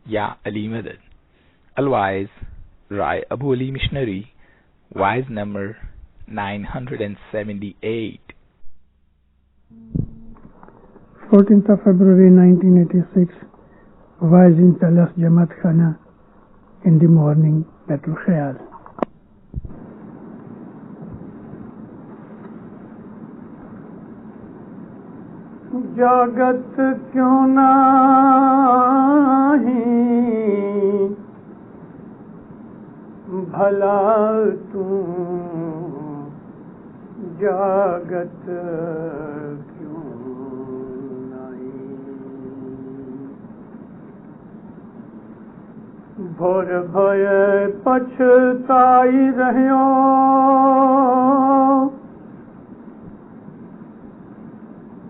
Ya Ali Madad. Otherwise, Rai Abu Ali Missionary, wise number 978. 14th of February 1986, wise in Talas Jamaat Khana in the morning, Baitul Khayal. جاگت کیوں نہیں بھلا تو جاگت کیوں نہیں بھور بھئے پچھتائی رہیو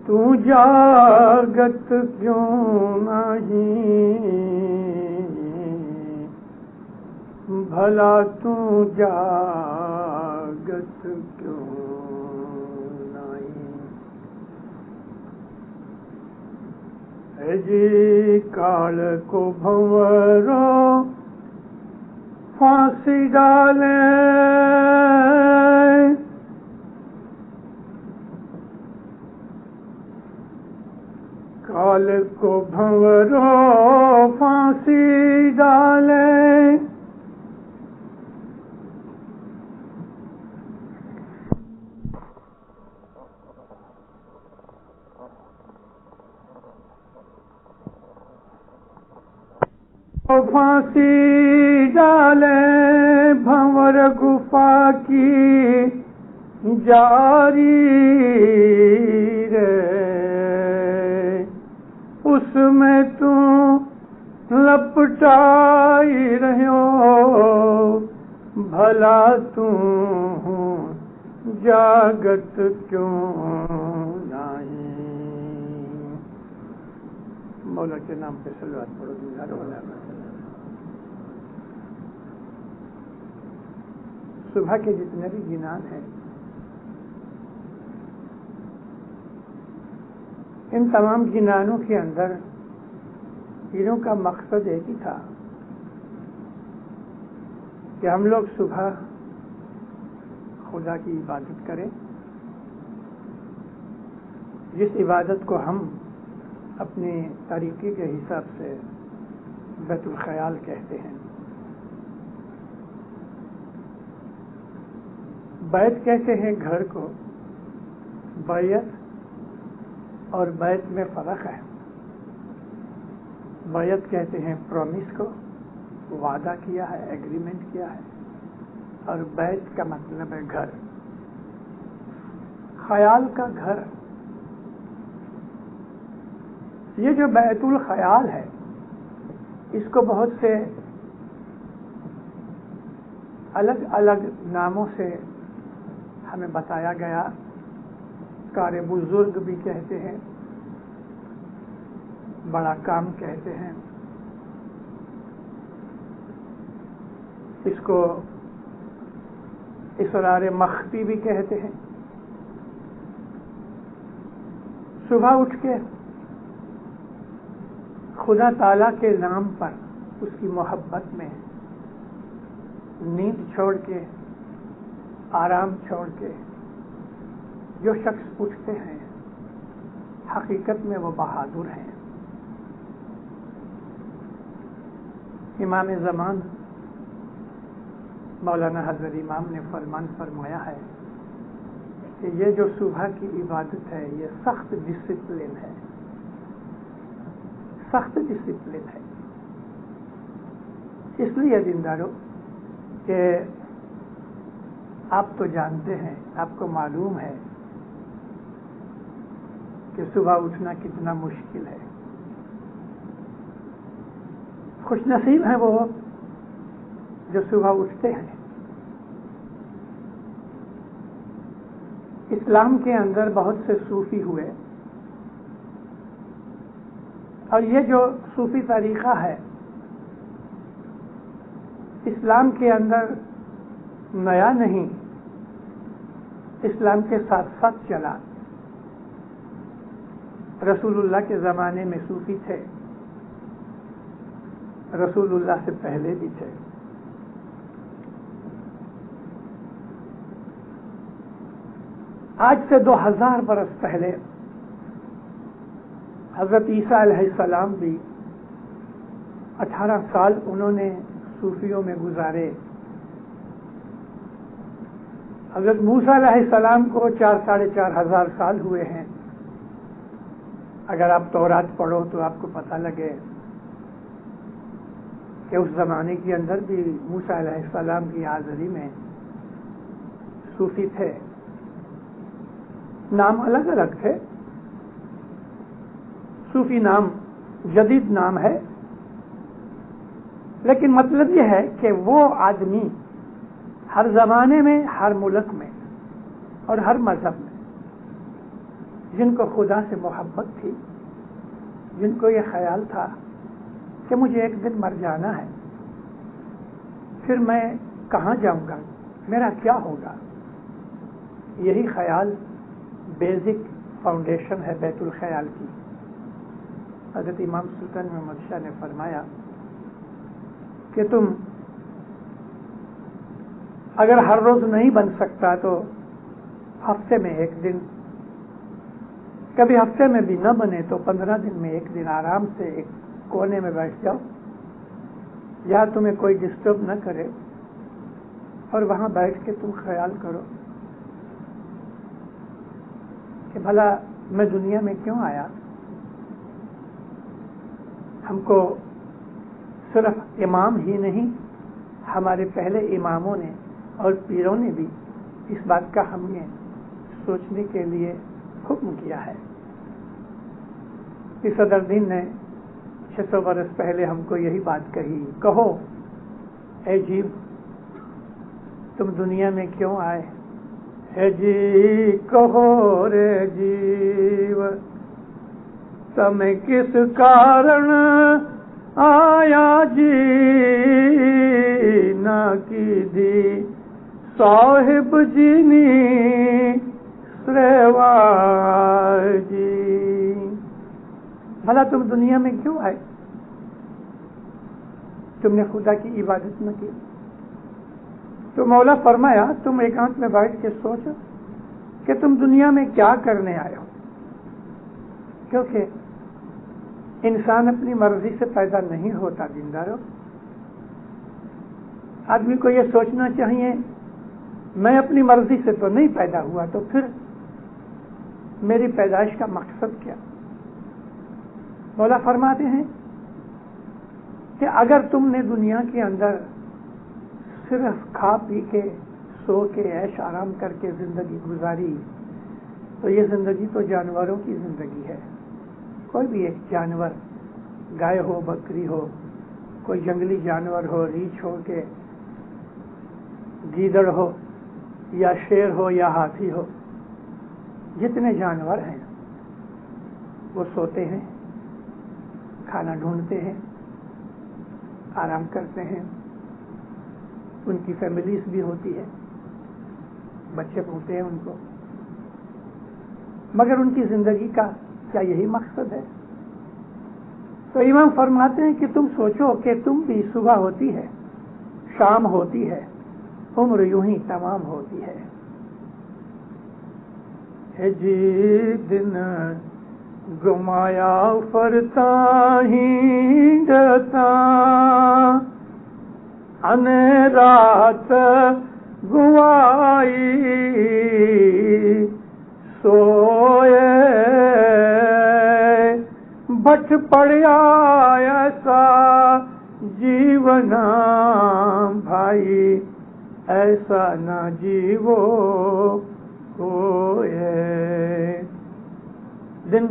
تو جاگت کیوں نہیں بھلا تو جاگت کیوں نہیں اے جی کال کو بھنورو پھانسی ڈالے کال کو بھنورو پھانسی ڈالے پھانسی ڈالے بھنور گفا کی جاری رے اس میں تو لپٹائی رہیو بھلا تو جاگت کیوں نہیں مولا کے نام پہ صلوات پڑھو صبح کے جتنے بھی گنان ہیں ان تمام گنانوں کے اندر تینوں کا مقصد ایک ہی تھا کہ ہم لوگ صبح خدا کی عبادت کریں جس عبادت کو ہم اپنے طریقے کے حساب سے بیت الخیال کہتے ہیں بیت کہتے ہیں گھر کو بیت اور بیت میں فرق ہے بیعت کہتے ہیں پرومس کو وعدہ کیا ہے ایگریمنٹ کیا ہے اور بیت کا مطلب ہے گھر خیال کا گھر یہ جو بیت الخیال ہے اس کو بہت سے الگ الگ ناموں سے ہمیں بتایا گیا کار بزرگ بھی کہتے ہیں بڑا کام کہتے ہیں اس کو اسرار مخفی بھی کہتے ہیں صبح اٹھ کے خدا تعالی کے نام پر اس کی محبت میں نیند چھوڑ کے آرام چھوڑ کے جو شخص اٹھتے ہیں حقیقت میں وہ بہادر ہیں امام زمان مولانا حضرت امام نے فرمان فرمایا ہے کہ یہ جو صبح کی عبادت ہے یہ سخت ڈسپلن ہے سخت ڈسپلن ہے اس لیے دینداروں کہ آپ تو جانتے ہیں آپ کو معلوم ہے کہ صبح اٹھنا کتنا مشکل ہے خوش نصیب ہیں وہ جو صبح اٹھتے ہیں اسلام کے اندر بہت سے صوفی ہوئے اور یہ جو صوفی طریقہ ہے اسلام کے اندر نیا نہیں اسلام کے ساتھ ساتھ چلا رسول اللہ کے زمانے میں صوفی تھے رسول اللہ سے پہلے بھی تھے. آج سے 2000 برس پہلے حضرت عیسیٰ علیہ السلام بھی 18 سال انہوں نے صوفیوں میں گزارے. حضرت موسیٰ علیہ السلام کو 4,500 سال ہوئے ہیں. اگر آپ تورات پڑھو تو آپ کو پتہ لگے کہ اس زمانے کے اندر بھی موسیٰ علیہ السلام کی حاضری میں صوفی تھے. نام الگ الگ تھے. صوفی نام جدید نام ہے، لیکن مطلب یہ ہے کہ وہ آدمی ہر زمانے میں، ہر ملک میں اور ہر مذہب میں جن کو خدا سے محبت تھی، جن کو یہ خیال تھا کہ مجھے ایک دن مر جانا ہے، پھر میں کہاں جاؤں گا، میرا کیا ہوگا. یہی خیال بیسک فاؤنڈیشن ہے بیت الخیال کی. حضرت امام سلطان محمد شاہ نے فرمایا کہ تم اگر ہر روز نہیں بن سکتا تو ہفتے میں ایک دن، کبھی ہفتے میں بھی نہ بنے تو 15 دن میں ایک دن آرام سے ایک کونے میں بیٹھ جاؤ جہاں تمہیں کوئی ڈسٹرب نہ کرے، اور وہاں بیٹھ کے تم خیال کرو کہ بھلا میں دنیا میں کیوں آیا. ہم کو صرف امام ہی نہیں، ہمارے پہلے اماموں نے اور پیروں نے بھی اس بات کا ہمیں سوچنے کے لیے حکم کیا ہے. صدر دین نے 600 برس پہلے ہم کو یہی بات کہی، کہو اے جیو تم دنیا میں کیوں آئے. اے جی کہو رے جیو تمہیں کس کارن آیا جی نہ کی دی صاحب جینی سریوار جی. بھلا تم دنیا میں کیوں آئے؟ تم نے خدا کی عبادت نہ کی. تو مولا فرمایا تم ایکانت میں بیٹھ کے سوچو کہ تم دنیا میں کیا کرنے آئے ہو. کیونکہ انسان اپنی مرضی سے پیدا نہیں ہوتا. دیندارو، آدمی کو یہ سوچنا چاہیے میں اپنی مرضی سے تو نہیں پیدا ہوا، تو پھر میری پیدائش کا مقصد کیا. مولا فرماتے ہیں کہ اگر تم نے دنیا کے اندر صرف کھا پی کے سو کے عیش آرام کر کے زندگی گزاری تو یہ زندگی تو جانوروں کی زندگی ہے. کوئی بھی ایک جانور، گائے ہو، بکری ہو، کوئی جنگلی جانور ہو، ریچھ ہو کے گیدڑ ہو یا شیر ہو یا ہاتھی ہو، جتنے جانور ہیں وہ سوتے ہیں، کھانا ڈھونڈتے ہیں، آرام کرتے ہیں. ان کی فیملیز بھی ہوتی ہے، بچے ہوتے ہیں ان کو، مگر ان کی زندگی کا کیا یہی مقصد ہے؟ تو امام فرماتے ہیں کہ تم سوچو کہ تم بھی صبح ہوتی ہے، شام ہوتی ہے، عمر یوں ہی تمام ہوتی ہے. ہے جی دن گمایا فرتا ہی جتا ان رات گوائی سوئے بٹ پڑیا ایسا جیونا بھائی ایسا نہ جیو کوئے. دن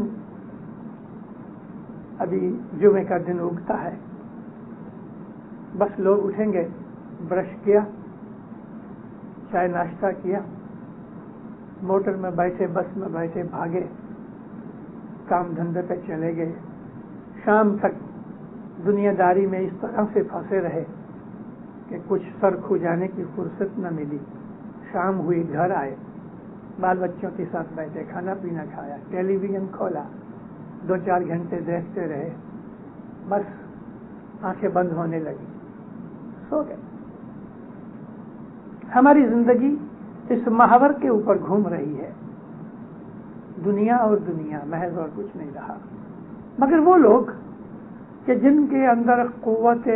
ابھی جمعے کا دن اگتا ہے، بس لوگ اٹھیں گے، برش کیا، چائے ناشتہ کیا، موٹر میں بیٹھے، بس میں بیٹھے، بھاگے، کام دھندے پہ چلے گئے. شام تک دنیا داری میں اس طرح سے پھنسے رہے کہ کچھ سر کھجانے کی فرصت نہ ملی. شام ہوئی، گھر آئے، بال بچوں کے ساتھ بیٹھے، کھانا پینا کھایا، ٹیلی ویژن کھولا، 2-4 گھنٹے دیکھتے رہے. بس آنکھیں بند ہونے لگی، سو گئے۔ ہماری زندگی اس محور کے اوپر گھوم رہی ہے، دنیا اور دنیا، محض اور کچھ نہیں رہا۔ مگر وہ لوگ کہ جن کے اندر قوت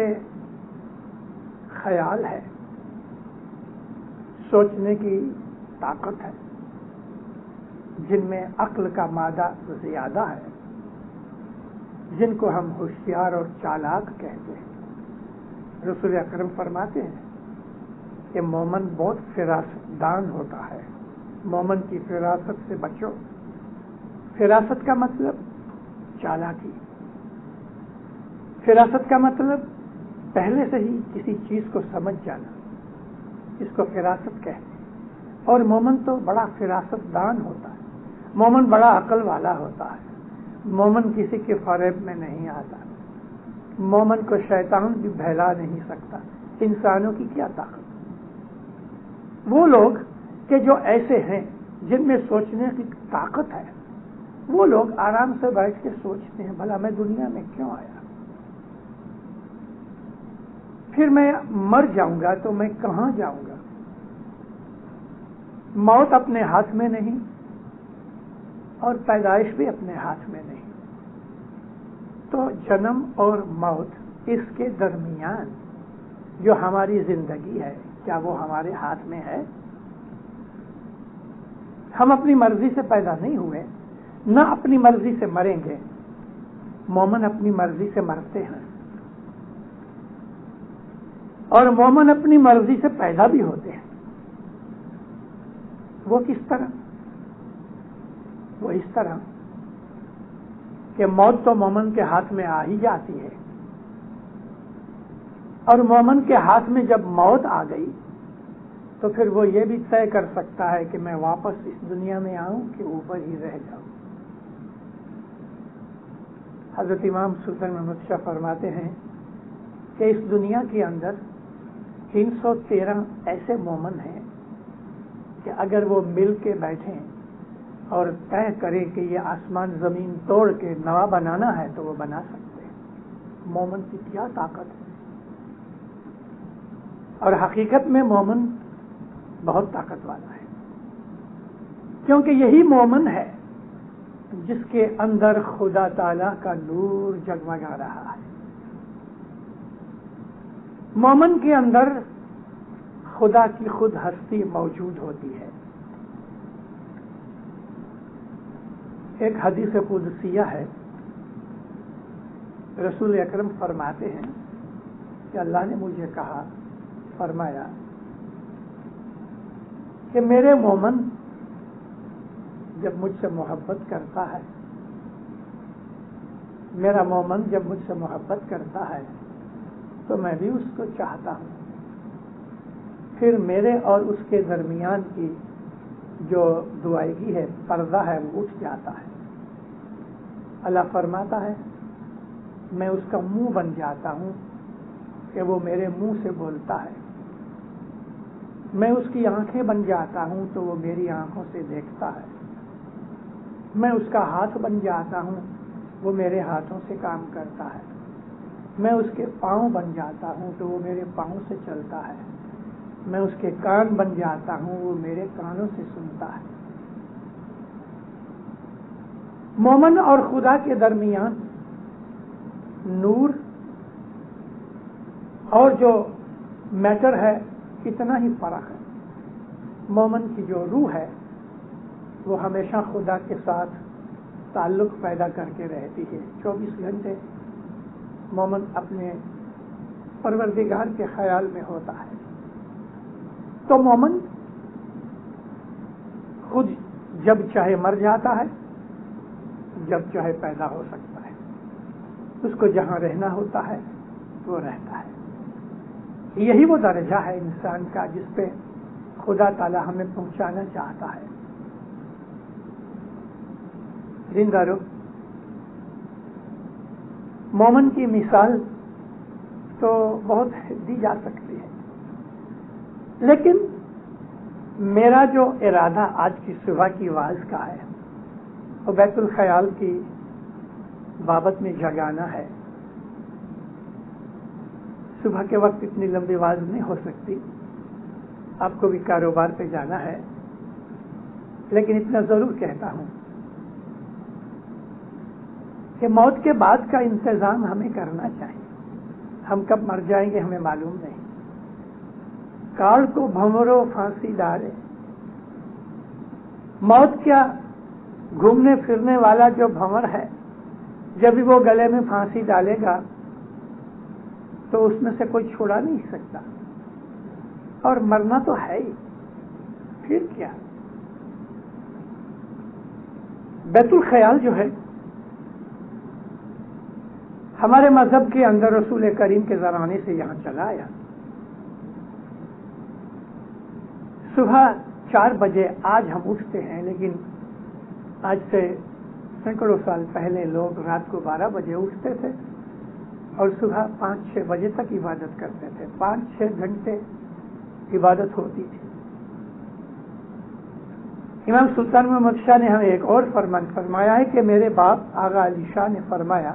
خیال ہے، سوچنے کی طاقت ہے، جن میں عقل کا مادہ زیادہ ہے، جن کو ہم ہوشیار اور چالاک کہتے ہیں، رسول اکرم فرماتے ہیں کہ مومن بہت فراست دان ہوتا ہے، مومن کی فراست سے بچو۔ فراست کا مطلب چالاکی، فراست کا مطلب پہلے سے ہی کسی چیز کو سمجھ جانا، اس کو فراست کہتے ہیں۔ اور مومن تو بڑا فراست دان ہوتا ہے، مومن بڑا عقل والا ہوتا ہے، مومن کسی کے فریب میں نہیں آتا، مومن کو شیطان بھی بہلا نہیں سکتا، انسانوں کی کیا طاقت۔ وہ لوگ کہ جو ایسے ہیں جن میں سوچنے کی طاقت ہے، وہ لوگ آرام سے بیٹھ کے سوچتے ہیں بھلا میں دنیا میں کیوں آیا، پھر میں مر جاؤں گا تو میں کہاں جاؤں گا۔ موت اپنے ہاتھ میں نہیں اور پیدائش بھی اپنے ہاتھ میں نہیں، تو جنم اور موت اس کے درمیان جو ہماری زندگی ہے، کیا وہ ہمارے ہاتھ میں ہے؟ ہم اپنی مرضی سے پیدا نہیں ہوئے، نہ اپنی مرضی سے مریں گے۔ مومن اپنی مرضی سے مرتے ہیں اور مومن اپنی مرضی سے پیدا بھی ہوتے ہیں۔ وہ کس طرح؟ وہ اس طرح کہ موت تو مومن کے ہاتھ میں آ ہی جاتی ہے، اور مومن کے ہاتھ میں جب موت آ گئی تو پھر وہ یہ بھی طے کر سکتا ہے کہ میں واپس اس دنیا میں آؤں کہ اوپر ہی رہ جاؤں۔ حضرت امام سلطان محمد شاہ فرماتے ہیں کہ اس دنیا کے اندر 313 ایسے مومن ہیں کہ اگر وہ مل کے بیٹھیں اور طے کریں کہ یہ آسمان زمین توڑ کے نوا بنانا ہے تو وہ بنا سکتے ہیں۔ مومن کی کیا طاقت ہے! اور حقیقت میں مومن بہت طاقت والا ہے، کیونکہ یہی مومن ہے جس کے اندر خدا تعالی کا نور جگمگا رہا ہے۔ مومن کے اندر خدا کی خود ہستی موجود ہوتی ہے۔ ایک حدیث قدسیہ ہے، رسول اکرم فرماتے ہیں کہ اللہ نے مجھے کہا، فرمایا کہ میرے مومن جب مجھ سے محبت کرتا ہے، میرا مومن جب مجھ سے محبت کرتا ہے تو میں بھی اس کو چاہتا ہوں، پھر میرے اور اس کے درمیان کی جو دعائیگی ہے، پردہ ہے، وہ اٹھ جاتا ہے۔ اللہ فرماتا ہے میں اس کا منہ بن جاتا ہوں کہ وہ میرے منہ سے بولتا ہے، میں اس کی آنکھیں بن جاتا ہوں تو وہ میری آنکھوں سے دیکھتا ہے، میں اس کا ہاتھ بن جاتا ہوں، وہ میرے ہاتھوں سے کام کرتا ہے، میں اس کے پاؤں بن جاتا ہوں تو وہ میرے پاؤں سے چلتا ہے، میں اس کے کان بن جاتا ہوں، وہ میرے کانوں سے سنتا ہے۔ مومن اور خدا کے درمیان نور اور جو میٹر ہے اتنا ہی فرق ہے۔ مومن کی جو روح ہے وہ ہمیشہ خدا کے ساتھ تعلق پیدا کر کے رہتی ہے، 24 گھنٹے مومن اپنے پروردگار کے خیال میں ہوتا ہے۔ تو مومن خود جب چاہے مر جاتا ہے، جب چاہے پیدا ہو سکتا ہے، اس کو جہاں رہنا ہوتا ہے وہ رہتا ہے۔ یہی وہ درجہ ہے انسان کا جس پہ خدا تعالی ہمیں پہنچانا چاہتا ہے۔ زندہ مومن کی مثال تو بہت دی جا سکتی ہے، لیکن میرا جو ارادہ آج کی صبح کی واعظ کا ہے وہ بیت الخیال کی بابت میں جگانا ہے صبح کے وقت اتنی لمبی آواز نہیں ہو سکتی، آپ کو بھی کاروبار پہ جانا ہے، لیکن اتنا ضرور کہتا ہوں کہ موت کے بعد کا انتظام ہمیں کرنا چاہیے. ہم کب مر جائیں گے ہمیں معلوم نہیں. کال کو بھنورو پھانسی ڈالے، موت کیا گھومنے پھرنے والا جو بھنور ہے، جب بھی وہ گلے میں پھانسی ڈالے گا تو اس میں سے کوئی چھڑا نہیں سکتا، اور مرنا تو ہے ہی. پھر کیا؟ بیت الخیال جو ہے ہمارے مذہب کے اندر رسول کریم کے زمانے سے یہاں چلا آیا. صبح 4 بجے آج ہم اٹھتے ہیں، لیکن آج سے سینکڑوں سال پہلے لوگ رات کو 12 بجے اٹھتے تھے اور صبح 5-6 بجے تک عبادت کرتے تھے. 5-6 گھنٹے عبادت ہوتی تھی. امام سلطان محمد شاہ نے ہمیں ایک اور فرمان فرمایا ہے کہ میرے باپ آغا علی شاہ نے فرمایا،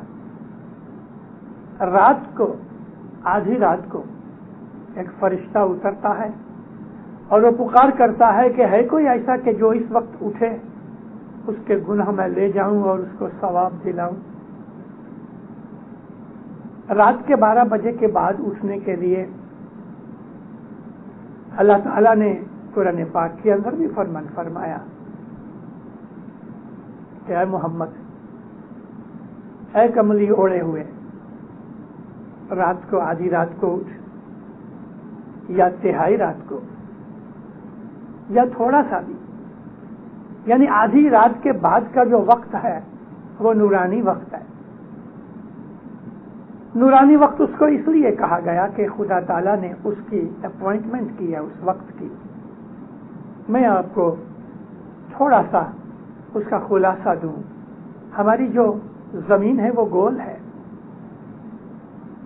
رات کو، آدھی رات کو ایک فرشتہ اترتا ہے اور وہ پکار کرتا ہے کہ ہے کوئی ایسا کہ جو اس وقت اٹھے، اس کے گناہ میں لے جاؤں اور اس کو ثواب دلاؤں. رات کے 12 بجے کے بعد اٹھنے کے لیے اللہ تعالیٰ نے قرآن پاک کے اندر بھی فرمان فرمایا کہ اے محمد، اے کملی اوڑے ہوئے، رات کو، آدھی رات کو اٹھ، یا تہائی رات کو، یا تھوڑا سا بھی، یعنی آدھی رات کے بعد کا جو وقت ہے وہ نورانی وقت ہے. نورانی وقت اس کو اس لیے کہا گیا کہ خدا تعالیٰ نے اس کی اپوائنٹمنٹ کی ہے اس وقت کی. میں آپ کو تھوڑا سا اس کا خلاصہ دوں. ہماری جو زمین ہے وہ گول ہے.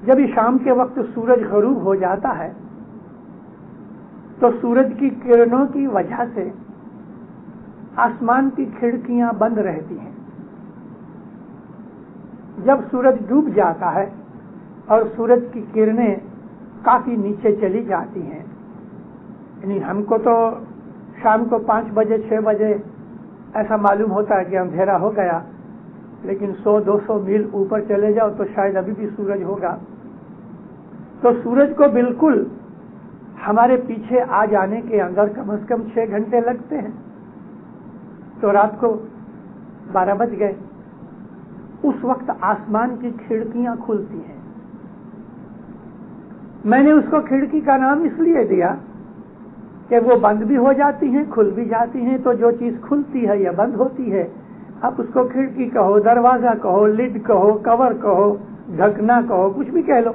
جب شام کے وقت سورج غروب ہو جاتا ہے تو سورج کی کرنوں کی وجہ سے آسمان کی کھڑکیاں بند رہتی ہیں. جب سورج ڈوب جاتا ہے اور سورج کی کرنیں کافی نیچے چلی جاتی ہیں، یعنی ہم کو تو شام کو 5 بجے 6 بجے ایسا معلوم ہوتا ہے کہ اندھیرا ہو گیا، لیکن 100-200 میل اوپر چلے جاؤ تو شاید ابھی بھی سورج ہوگا. تو سورج کو بالکل ہمارے پیچھے آ جانے کے اندر کم از کم 6 گھنٹے لگتے ہیں. تو رات کو 12 بج گئے، اس وقت آسمان کی کھڑکیاں کھلتی ہیں. میں نے اس کو کھڑکی کا نام اس لیے دیا کہ وہ بند بھی ہو جاتی ہیں، کھل بھی جاتی ہیں. تو جو چیز کھلتی ہے یا بند ہوتی ہے، آپ اس کو کھڑکی کہو، دروازہ کہو، لڈ کہو، کور کہو، ڈھکنا کہو، کچھ بھی کہہ لو.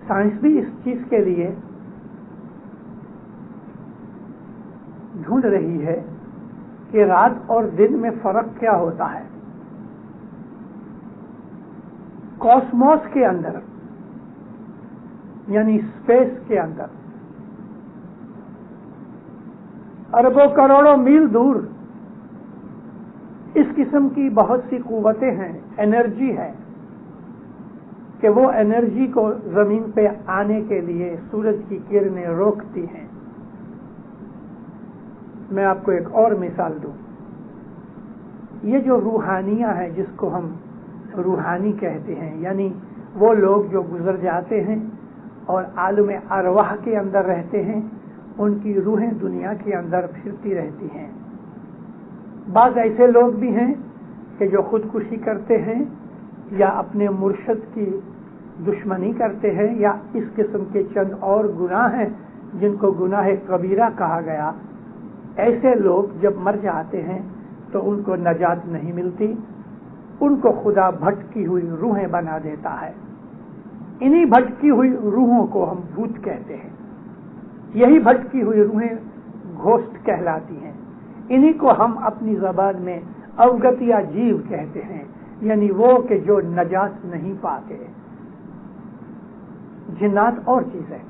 سائنس بھی اس چیز کے لیے ڈھونڈ رہی ہے کہ رات اور دن میں فرق کیا ہوتا ہے. کاسموس کے اندر، یعنی اسپیس کے اندر، اربوں کروڑوں میل دور اس قسم کی بہت سی قوتیں ہیں، انرجی ہے کہ وہ انرجی کو زمین پہ آنے کے لیے سورج کی کرنیں روکتی ہیں. میں آپ کو ایک اور مثال دوں. یہ جو روحانیہ ہے، جس کو ہم روحانی کہتے ہیں، یعنی وہ لوگ جو گزر جاتے ہیں اور عالم ارواح کے اندر رہتے ہیں، ان کی روحیں دنیا کے اندر پھرتی رہتی ہیں. بعض ایسے لوگ بھی ہیں کہ جو خودکشی کرتے ہیں یا اپنے مرشد کی دشمنی کرتے ہیں، یا اس قسم کے چند اور گناہ ہیں جن کو گناہ کبیرہ کہا گیا. ایسے لوگ جب مر جاتے ہیں تو ان کو نجات نہیں ملتی، ان کو خدا بھٹکی ہوئی روحیں بنا دیتا ہے. انہی بھٹکی ہوئی روحوں کو ہم بھوت کہتے ہیں. یہی بھٹکی ہوئی روحیں گھوسٹ کہلاتی ہیں. انہی کو ہم اپنی زبان میں اوگت یا جیو کہتے ہیں، یعنی وہ کہ جو نجات نہیں پاتے. جنات اور چیز ہے.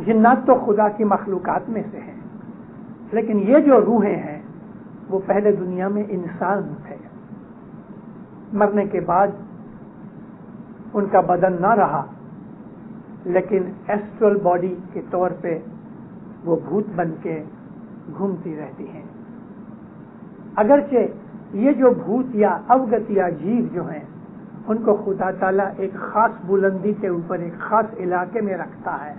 جنات تو خدا کی مخلوقات میں سے ہیں، لیکن یہ جو روحیں ہیں وہ پہلے دنیا میں انسان تھے. مرنے کے بعد ان کا بدن نہ رہا، لیکن ایسٹرل باڈی کے طور پہ وہ بھوت بن کے گھومتی رہتی ہیں۔ اگرچہ یہ جو بھوت یا اوگت یا جیو جو ہیں ان کو خدا تعالیٰ ایک خاص بلندی کے اوپر ایک خاص علاقے میں رکھتا ہے،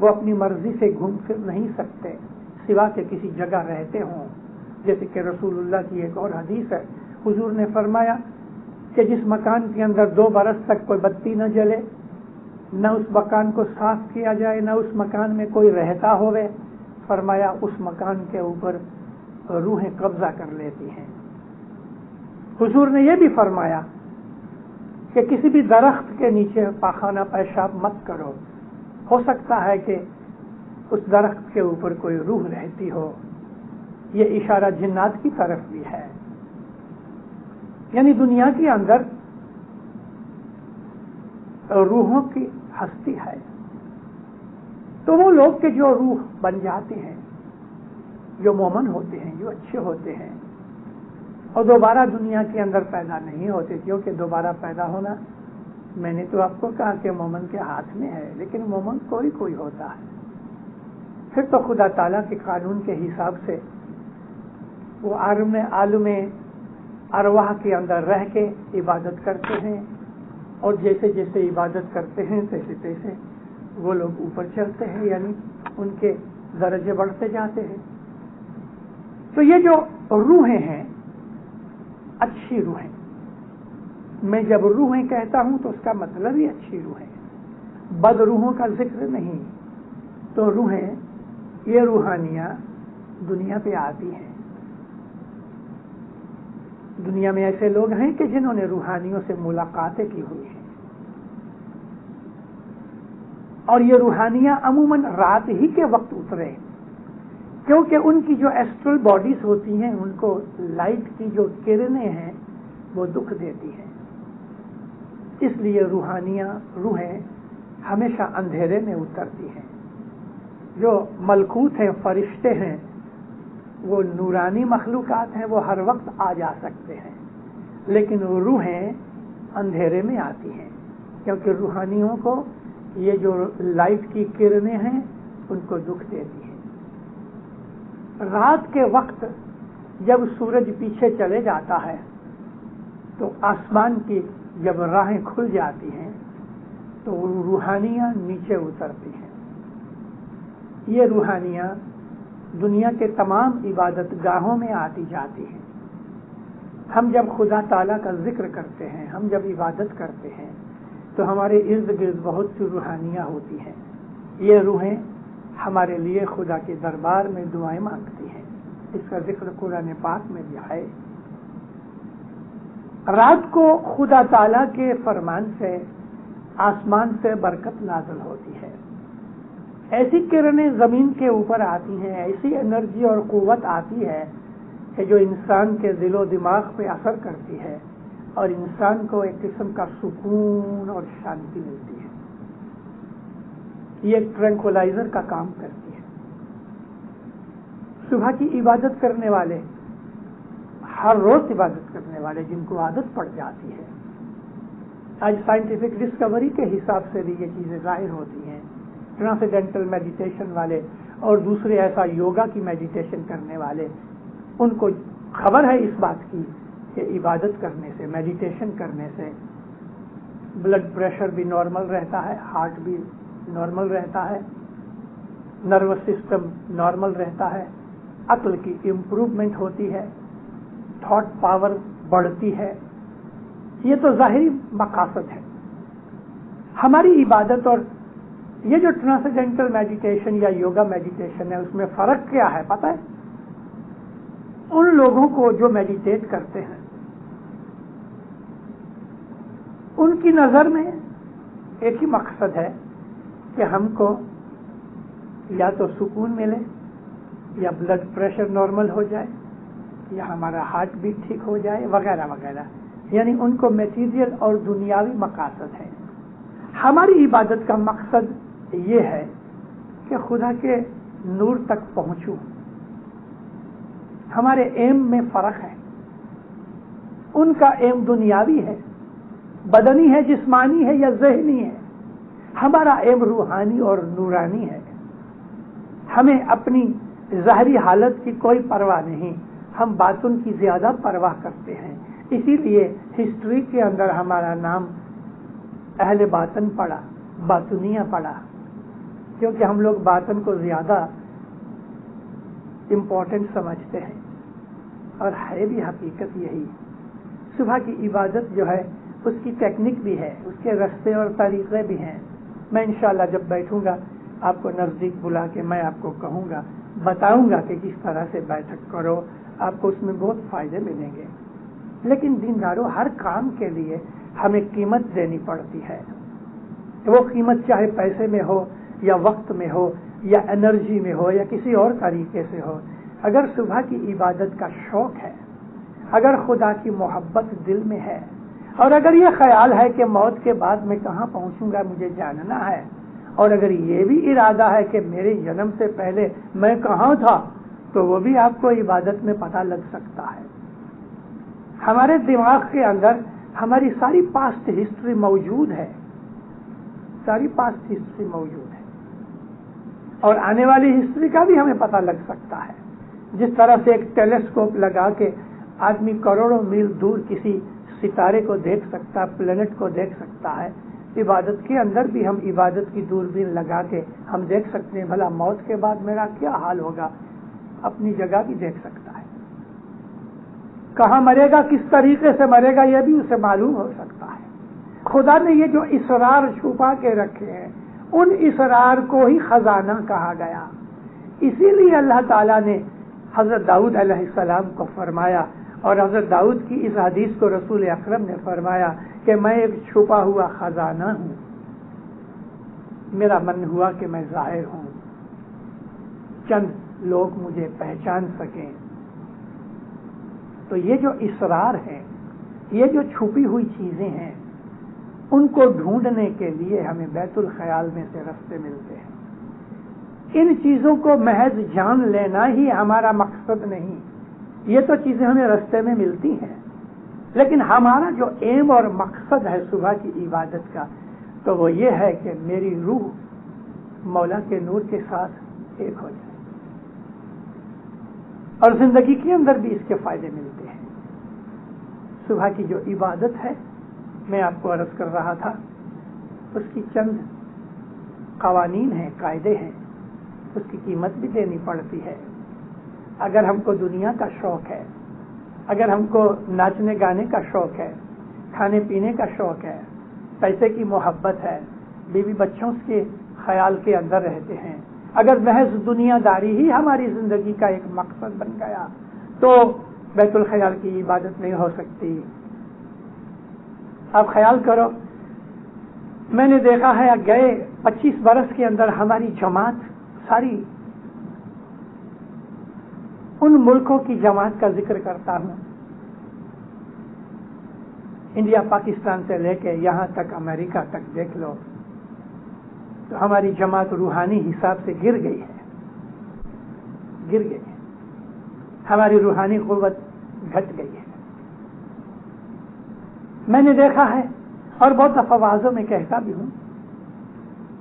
وہ اپنی مرضی سے گھوم پھر نہیں سکتے سوا کہ کسی جگہ رہتے ہوں۔ جیسے کہ رسول اللہ کی ایک اور حدیث ہے، حضور نے فرمایا کہ جس مکان کے اندر 2 برس تک کوئی بتی نہ جلے، نہ اس مکان کو صاف کیا جائے، نہ اس مکان میں کوئی رہتا ہوئے، فرمایا اس مکان کے اوپر روحیں قبضہ کر لیتی ہیں۔ حضور نے یہ بھی فرمایا کہ کسی بھی درخت کے نیچے پاخانہ پیشاب مت کرو، ہو سکتا ہے کہ اس درخت کے اوپر کوئی روح رہتی ہو۔ یہ اشارہ جنات کی طرف بھی ہے، یعنی دنیا کے اندر روحوں کی ہستی ہے۔ تو وہ لوگ کہ جو روح بن جاتے ہیں، جو مومن ہوتے ہیں، جو اچھے ہوتے ہیں اور دوبارہ دنیا کے اندر پیدا نہیں ہوتے، کیونکہ دوبارہ پیدا ہونا، میں نے تو آپ کو کہا کہ مومن کے ہاتھ میں ہے، لیکن مومن کوئی ہوتا ہے۔ پھر تو خدا تعالیٰ کے قانون کے حساب سے وہ عالم ارواح کے اندر رہ کے عبادت کرتے ہیں، اور جیسے جیسے عبادت کرتے ہیں تیسے تیسے وہ لوگ اوپر چلتے ہیں، یعنی ان کے درجے بڑھتے جاتے ہیں۔ تو یہ جو روحیں ہیں اچھی روحیں، میں جب روحیں کہتا ہوں تو اس کا مطلب ہی اچھی روحیں، بد روحوں کا ذکر نہیں۔ تو روحیں یہ روحانیاں دنیا پہ آتی ہیں۔ دنیا میں ایسے لوگ ہیں کہ جنہوں نے روحانیوں سے ملاقاتیں کی ہوئی ہیں، اور یہ روحانیاں عموماً رات ہی کے وقت اترے، کیونکہ ان کی جو ایسٹرل باڈیز ہوتی ہیں ان کو لائٹ کی جو کرنیں ہیں وہ دکھ دیتی ہیں، اس لیے روحیں ہمیشہ اندھیرے میں اترتی ہیں۔ جو ملکوت ہیں، فرشتے ہیں، وہ نورانی مخلوقات ہیں، وہ ہر وقت آ جا سکتے ہیں، لیکن روحیں اندھیرے میں آتی ہیں، کیونکہ روحانیوں کو یہ جو لائٹ کی کرنیں ہیں ان کو دکھ دیتی ہیں۔ رات کے وقت جب سورج پیچھے چلے جاتا ہے تو آسمان کی جب راہیں کھل جاتی ہیں تو روحانیاں نیچے اترتی ہیں۔ یہ روحانیاں دنیا کے تمام عبادت گاہوں میں آتی جاتی ہیں۔ ہم جب خدا تعالیٰ کا ذکر کرتے ہیں، ہم جب عبادت کرتے ہیں تو ہمارے ارد گرد بہت سی روحانیاں ہوتی ہیں۔ یہ روحیں ہمارے لیے خدا کے دربار میں دعائیں مانگتی ہیں، اس کا ذکر قرآن پاک میں بھی ہے۔ رات کو خدا تعالیٰ کے فرمان سے آسمان سے برکت نازل ہوتی ہے، ایسی کرنیں زمین کے اوپر آتی ہیں، ایسی انرجی اور قوت آتی ہے کہ جو انسان کے دل و دماغ پہ اثر کرتی ہے اور انسان کو ایک قسم کا سکون اور شانتی ملتی ہے۔ یہ ایک ٹرینکولائزر کا کام کرتی ہے۔ صبح کی عبادت کرنے والے، ہر روز عبادت کرنے والے جن کو عادت پڑ جاتی ہے، آج سائنٹیفک ڈسکوری کے حساب سے بھی یہ چیزیں ظاہر ہوتی ہیں۔ ٹرانسینڈنٹل میڈیٹیشن والے اور دوسرے ایسا یوگا کی میڈیٹیشن کرنے والے، ان کو خبر ہے اس بات کی کہ عبادت کرنے سے، میڈیٹیشن کرنے سے بلڈ پریشر بھی نارمل رہتا ہے، ہارٹ بھی نارمل رہتا ہے، نروس سسٹم نارمل رہتا ہے، عقل کی امپروومنٹ ہوتی ہے، تھاٹ پاور بڑھتی ہے۔ یہ تو ظاہری مقاصد ہے۔ ہماری عبادت اور یہ جو ٹرانسینڈنٹل میڈیٹیشن یا یوگا میڈیٹیشن ہے اس میں فرق کیا ہے پتہ ہے؟ ان لوگوں کو جو میڈیٹیٹ کرتے ہیں ان کی نظر میں ایک ہی مقصد ہے کہ ہم کو یا تو سکون ملے، یا بلڈ پریشر نارمل ہو جائے، یا ہمارا ہارٹ بیٹ ٹھیک ہو جائے، وغیرہ وغیرہ، یعنی ان کو میٹیریل اور دنیاوی مقاصد ہے۔ ہماری عبادت کا مقصد یہ ہے کہ خدا کے نور تک پہنچوں۔ ہمارے ایم میں فرق ہے، ان کا ایم دنیاوی ہے، بدنی ہے، جسمانی ہے یا ذہنی ہے، ہمارا ایم روحانی اور نورانی ہے. ہمیں اپنی ظاہری حالت کی کوئی پرواہ نہیں، ہم باطن کی زیادہ پرواہ کرتے ہیں. اسی لیے ہسٹری کے اندر ہمارا نام اہل باطن پڑا، باطنیہ پڑا، کیونکہ ہم لوگ باطن کو زیادہ امپورٹنٹ سمجھتے ہیں، اور ہے بھی حقیقت یہی. صبح کی عبادت جو ہے اس کی ٹیکنک بھی ہے، اس کے رستے اور طریقے بھی ہیں. میں انشاءاللہ جب بیٹھوں گا آپ کو نزدیک بلا کے میں آپ کو کہوں گا، بتاؤں گا کہ کس طرح سے بیٹھک کرو، آپ کو اس میں بہت فائدے ملیں گے. لیکن دینداروں، ہر کام کے لیے ہمیں قیمت دینی پڑتی ہے. وہ قیمت چاہے پیسے میں ہو یا وقت میں ہو یا انرجی میں ہو یا کسی اور طریقے سے ہو. اگر صبح کی عبادت کا شوق ہے، اگر خدا کی محبت دل میں ہے، اور اگر یہ خیال ہے کہ موت کے بعد میں کہاں پہنچوں گا مجھے جاننا ہے، اور اگر یہ بھی ارادہ ہے کہ میرے جنم سے پہلے میں کہاں تھا، تو وہ بھی آپ کو عبادت میں پتہ لگ سکتا ہے. ہمارے دماغ کے اندر ہماری ساری پاسٹ ہسٹری موجود ہے، ساری پاسٹ ہسٹری موجود ہے، اور آنے والی ہسٹری کا بھی ہمیں پتہ لگ سکتا ہے. جس طرح سے ایک ٹیلیسکوپ لگا کے آدمی کروڑوں میل دور کسی ستارے کو دیکھ سکتا، پلینٹ کو دیکھ سکتا ہے، عبادت کے اندر بھی ہم عبادت کی دوربین لگا کے ہم دیکھ سکتے ہیں بھلا موت کے بعد میرا کیا حال ہوگا. اپنی جگہ بھی دیکھ سکتا ہے، کہاں مرے گا، کس طریقے سے مرے گا، یہ بھی اسے معلوم ہو سکتا ہے. خدا نے یہ جو اسرار چھپا کے رکھے ہیں، ان اسرار کو ہی خزانہ کہا گیا. اسی لیے اللہ تعالیٰ نے حضرت داؤد علیہ السلام کو فرمایا، اور حضرت داؤد کی اس حدیث کو رسول اکرم نے فرمایا کہ میں ایک چھپا ہوا خزانہ ہوں، میرا من ہوا کہ میں ظاہر ہوں، چند لوگ مجھے پہچان سکیں. تو یہ جو اسرار ہے، یہ جو چھپی ہوئی چیزیں ہیں، ان کو ڈھونڈنے کے لیے ہمیں بیت الخیال میں سے رستے ملتے ہیں. ان چیزوں کو محض جان لینا ہی ہمارا مقصد نہیں، یہ تو چیزیں ہمیں رستے میں ملتی ہیں، لیکن ہمارا جو ایم اور مقصد ہے صبح کی عبادت کا، تو وہ یہ ہے کہ میری روح مولا کے نور کے ساتھ ایک ہو جائے. اور زندگی کے اندر بھی اس کے فائدے ملتے ہیں. صبح کی جو عبادت ہے، میں آپ کو عرض کر رہا تھا، اس کی چند قوانین ہیں، قاعدے ہیں، اس کی قیمت بھی دینی پڑتی ہے. اگر ہم کو دنیا کا شوق ہے، اگر ہم کو ناچنے گانے کا شوق ہے، کھانے پینے کا شوق ہے، پیسے کی محبت ہے، بیوی بچوں کے خیال کے اندر رہتے ہیں، اگر محض دنیا داری ہی ہماری زندگی کا ایک مقصد بن گیا، تو بیت الخیال کی عبادت نہیں ہو سکتی. آپ خیال کرو، میں نے دیکھا ہے گئے 25 برس کے اندر ہماری جماعت ساری، ان ملکوں کی جماعت کا ذکر کرتا ہوں، انڈیا پاکستان سے لے کے یہاں تک امریکہ تک دیکھ لو، تو ہماری جماعت روحانی حساب سے گر گئی ہے، گر گئی ہے، ہماری روحانی قوت گھٹ گئی ہے. میں نے دیکھا ہے اور بہت دفعہ واضح میں کہتا بھی ہوں،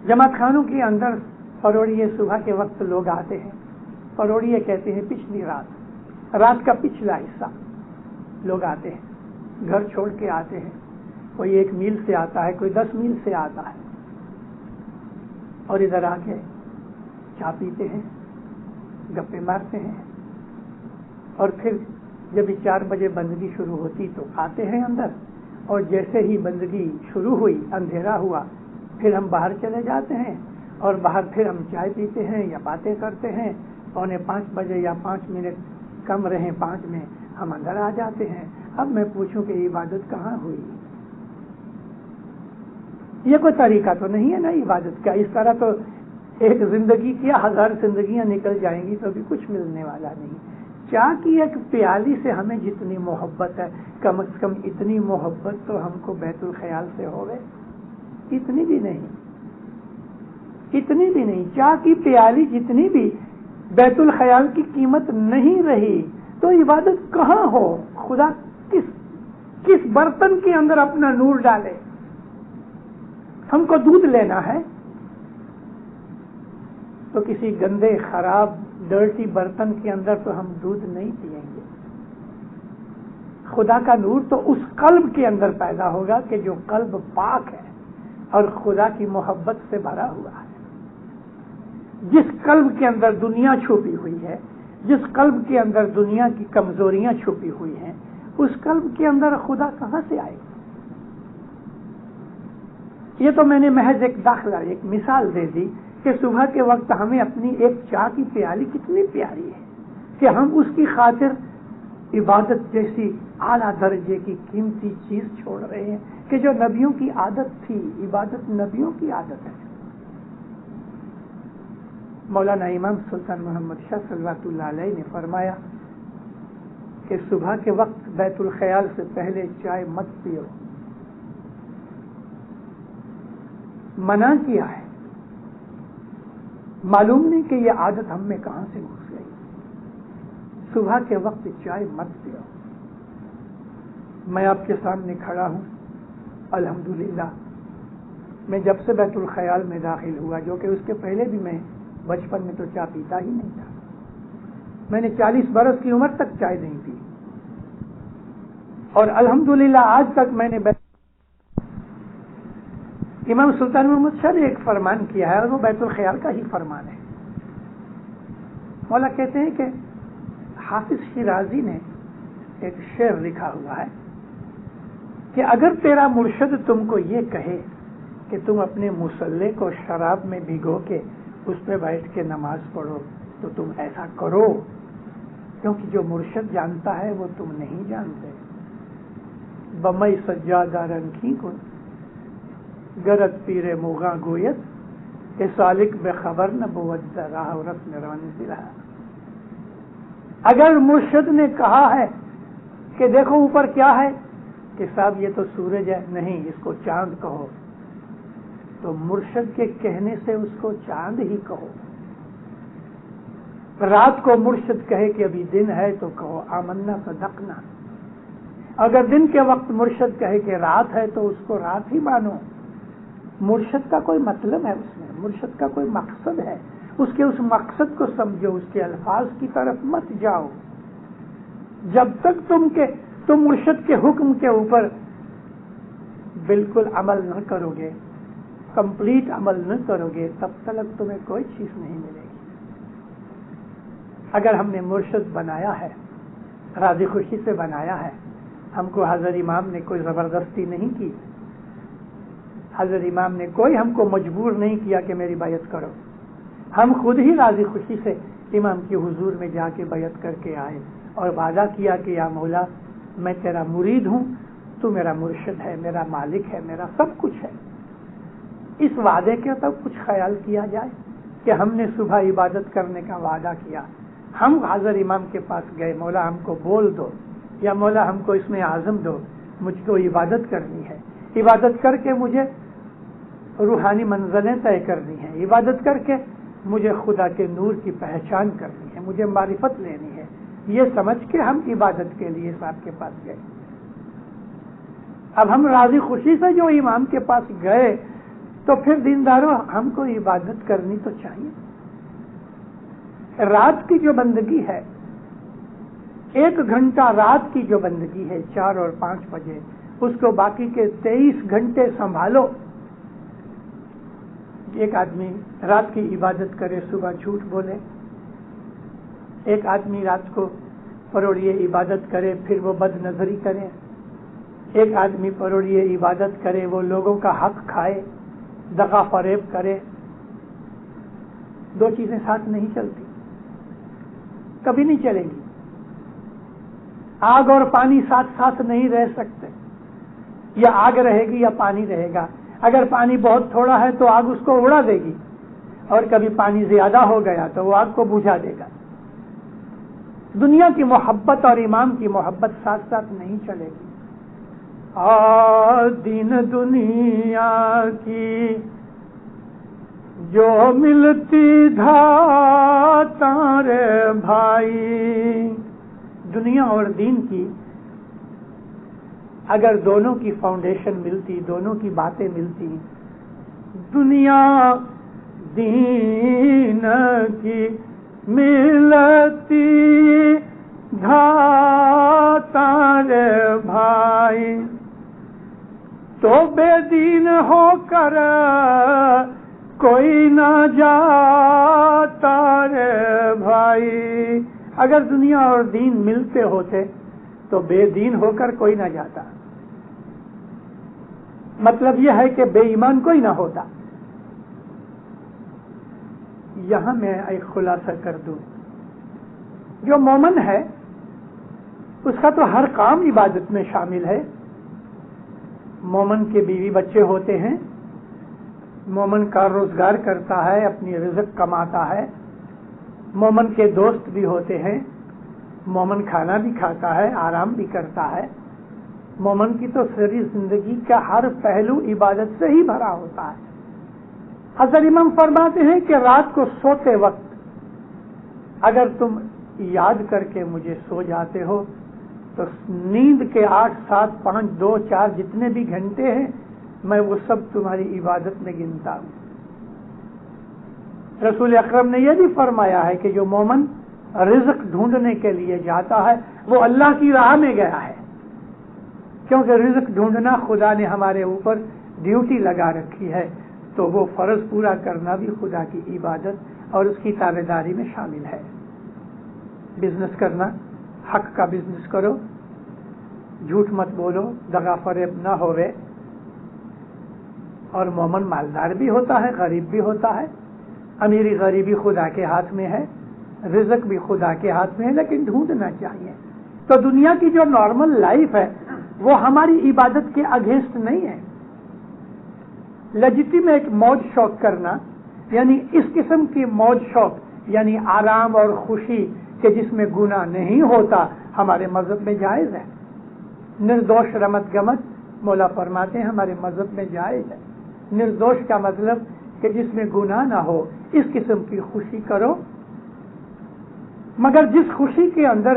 جماعت خانوں کے اندر فروڑیے صبح کے وقت لوگ آتے ہیں، فروڑیے کہتے ہیں پچھلی رات کا پچھلا حصہ لوگ آتے ہیں، گھر چھوڑ کے آتے ہیں، کوئی 1 میل سے آتا ہے، کوئی 10 میل سے آتا ہے، اور ادھر آ کے چائے پیتے ہیں، گپے مارتے ہیں، اور پھر جب 4 بجے بندگی شروع ہوتی تو آتے ہیں اندر، اور جیسے ہی بندگی شروع ہوئی، اندھیرا ہوا، پھر ہم باہر چلے جاتے ہیں، اور باہر پھر ہم چائے پیتے ہیں یا باتیں کرتے ہیں. 4:45 بجے یا 5 منٹ کم رہیں 5 میں ہم اندر آ جاتے ہیں. اب میں پوچھوں کہ عبادت کہاں ہوئی؟ یہ کوئی طریقہ تو نہیں ہے نا عبادت کا. اس طرح تو ایک زندگی کیا 1000 زندگیاں نکل جائیں گی تو بھی کچھ ملنے والا نہیں. چائے کی ایک پیالی سے ہمیں جتنی محبت ہے، کم از کم اتنی محبت تو ہم کو بیت الخیال سے ہوئے. اتنی بھی نہیں، اتنی بھی نہیں. چائے کی پیالی جتنی بھی بیت الخیال کی قیمت نہیں رہی تو عبادت کہاں ہو؟ خدا کس برتن کے اندر اپنا نور ڈالے. ہم کو دودھ لینا ہے تو کسی گندے خراب ڈرٹی برتن کے اندر تو ہم دودھ نہیں پیئیں گے. خدا کا نور تو اس قلب کے اندر پیدا ہوگا کہ جو قلب پاک ہے اور خدا کی محبت سے بھرا ہوا ہے. جس قلب کے اندر دنیا چھپی ہوئی ہے، جس قلب کے اندر دنیا کی کمزوریاں چھپی ہوئی ہیں، اس قلب کے اندر خدا کہاں سے آئے گا؟ یہ تو میں نے محض ایک داخلہ، ایک مثال دے دی کہ صبح کے وقت ہمیں اپنی ایک چائے کی پیالی کتنی پیاری ہے کہ ہم اس کی خاطر عبادت جیسی اعلیٰ درجے کی قیمتی چیز چھوڑ رہے ہیں کہ جو نبیوں کی عادت تھی. عبادت نبیوں کی عادت ہے. مولانا امام سلطان محمد شاہ صلوات اللہ علیہ نے فرمایا کہ صبح کے وقت بیت الخیال سے پہلے چائے مت پیو. منع کیا ہے. معلوم نہیں کہ یہ عادت ہم میں کہاں سے گھس گئی. صبح کے وقت چائے مت پیو. میں آپ کے سامنے کھڑا ہوں الحمدللہ. میں جب سے بیت الخیال میں داخل ہوا، جو کہ اس کے پہلے بھی میں بچپن میں تو چائے پیتا ہی نہیں تھا. میں نے 40 برس کی عمر تک چائے نہیں پی، اور الحمدللہ آج تک میں نے امام سلطان محمد شاہ نے ایک فرمان کیا ہے اور وہ بیت الخیال کا ہی فرمان ہے. مولا کہتے ہیں کہ حافظ شیرازی نے ایک شعر لکھا ہوا ہے کہ اگر تیرا مرشد تم کو یہ کہے کہ تم اپنے مصلے کو شراب میں بھگو کے اس پہ بیٹھ کے نماز پڑھو تو تم ایسا کرو، کیونکہ جو مرشد جانتا ہے وہ تم نہیں جانتے. بمئی سجادہ رنگی کو گرد پیرے موغاں گویت کہ سالک بے خبر نہ بود راہ رسم روانی دلا. اگر مرشد نے کہا ہے کہ دیکھو اوپر کیا ہے، کہ صاحب یہ تو سورج ہے، نہیں اس کو چاند کہو، تو مرشد کے کہنے سے اس کو چاند ہی کہو. رات کو مرشد کہے کہ ابھی دن ہے تو کہو آمنا صدقنا. اگر دن کے وقت مرشد کہے کہ رات ہے تو اس کو رات ہی مانو. مرشد کا کوئی مطلب ہے، اس میں مرشد کا کوئی مقصد ہے، اس کے اس مقصد کو سمجھو، اس کے الفاظ کی طرف مت جاؤ. جب تک تم مرشد کے حکم کے اوپر بالکل عمل نہ کرو گے، کمپلیٹ عمل نہ کرو گے، تب تک تمہیں کوئی چیز نہیں ملے گی. اگر ہم نے مرشد بنایا ہے، راضی خوشی سے بنایا ہے، ہم کو حضرت امام نے کوئی زبردستی نہیں کی، حضرت امام نے کوئی ہم کو مجبور نہیں کیا کہ میری بیعت کرو. ہم خود ہی راضی خوشی سے امام کے حضور میں جا کے بیعت کر کے آئے اور وعدہ کیا کہ یا مولا میں تیرا مرید ہوں، تو میرا مرشد ہے، میرا مالک ہے، میرا سب کچھ ہے. اس وعدے کے تب کچھ خیال کیا جائے کہ ہم نے صبح عبادت کرنے کا وعدہ کیا، ہم حضرت امام کے پاس گئے، مولا ہم کو بول دو، یا مولا ہم کو اس میں عزم دو، مجھ کو عبادت کرنی ہے، عبادت کر کے مجھے روحانی منزلیں طے کرنی ہیں، عبادت کر کے مجھے خدا کے نور کی پہچان کرنی ہے، مجھے معرفت لینی ہے. یہ سمجھ کے ہم عبادت کے لیے صاحب کے پاس گئے. اب ہم راضی خوشی سے جو امام کے پاس گئے تو پھر دینداروں ہم کو عبادت کرنی تو چاہیے. رات کی جو بندگی ہے، 1 گھنٹہ رات کی جو بندگی ہے 4 اور 5 بجے، اس کو باقی کے 23 گھنٹے سنبھالو. ایک آدمی رات کی عبادت کرے، صبح جھوٹ بولے. ایک آدمی رات کو پروڑیے عبادت کرے، پھر وہ بد نظری کرے. ایک آدمی پروڑیے عبادت کرے، وہ لوگوں کا حق کھائے، دغا فریب کرے. 2 چیزیں ساتھ نہیں چلتی، کبھی نہیں چلیں گی. آگ اور پانی ساتھ ساتھ نہیں رہ سکتے. یا آگ رہے گی یا پانی رہے گا. اگر پانی بہت تھوڑا ہے تو آگ اس کو اڑا دے گی، اور کبھی پانی زیادہ ہو گیا تو وہ آگ کو بجھا دے گا. دنیا کی محبت اور امام کی محبت ساتھ ساتھ نہیں چلے گی. دین دنیا کی جو ملتی دھاتا رے بھائی، دنیا اور دین کی اگر دونوں کی فاؤنڈیشن ملتی، دونوں کی باتیں ملتی، دنیا دین کی ملتی دھاتا رے بھائی، تو بے دین ہو کر کوئی نہ جاتا رے بھائی۔ اگر دنیا اور دین ملتے ہوتے تو بے دین ہو کر کوئی نہ جاتا۔ مطلب یہ ہے کہ بے ایمان کوئی نہ ہوتا۔ یہاں میں ایک خلاصہ کر دوں، جو مومن ہے اس کا تو ہر کام عبادت میں شامل ہے۔ مومن کے بیوی بچے ہوتے ہیں، مومن کا روزگار کرتا ہے، اپنی رزق کماتا ہے، مومن کے دوست بھی ہوتے ہیں، مومن کھانا بھی کھاتا ہے، آرام بھی کرتا ہے۔ مومن کی تو ساری زندگی کا ہر پہلو عبادت سے ہی بھرا ہوتا ہے۔ حضرت امام فرماتے ہیں کہ رات کو سوتے وقت اگر تم یاد کر کے مجھے سو جاتے ہو تو نیند کے 8، 7، 5، 2، 4 جتنے بھی گھنٹے ہیں میں وہ سب تمہاری عبادت میں گنتا ہوں۔ رسول اکرم نے یہ بھی فرمایا ہے کہ جو مومن رزق ڈھونڈنے کے لیے جاتا ہے وہ اللہ کی راہ میں گیا ہے، کیونکہ رزق ڈھونڈنا خدا نے ہمارے اوپر ڈیوٹی لگا رکھی ہے، تو وہ فرض پورا کرنا بھی خدا کی عبادت اور اس کی تابعداری میں شامل ہے۔ بزنس کرنا، حق کا بزنس کرو، جھوٹ مت بولو، دغا فریب نہ ہوئے۔ اور مومن مالدار بھی ہوتا ہے، غریب بھی ہوتا ہے، امیری غریبی خدا کے ہاتھ میں ہے، رزق بھی خدا کے ہاتھ میں ہے، لیکن ڈھونڈنا چاہیے۔ تو دنیا کی جو نارمل لائف ہے وہ ہماری عبادت کے اگینسٹ نہیں ہے۔ لیجیٹیمیٹ موج شوق کرنا، یعنی اس قسم کی موج شوق، یعنی آرام اور خوشی کہ جس میں گناہ نہیں ہوتا، ہمارے مذہب میں جائز ہے۔ نردوش رمت گمت مولا فرماتے ہیں ہمارے مذہب میں جائز ہے۔ نردوش کا مطلب کہ جس میں گناہ نہ ہو، اس قسم کی خوشی کرو، مگر جس خوشی کے اندر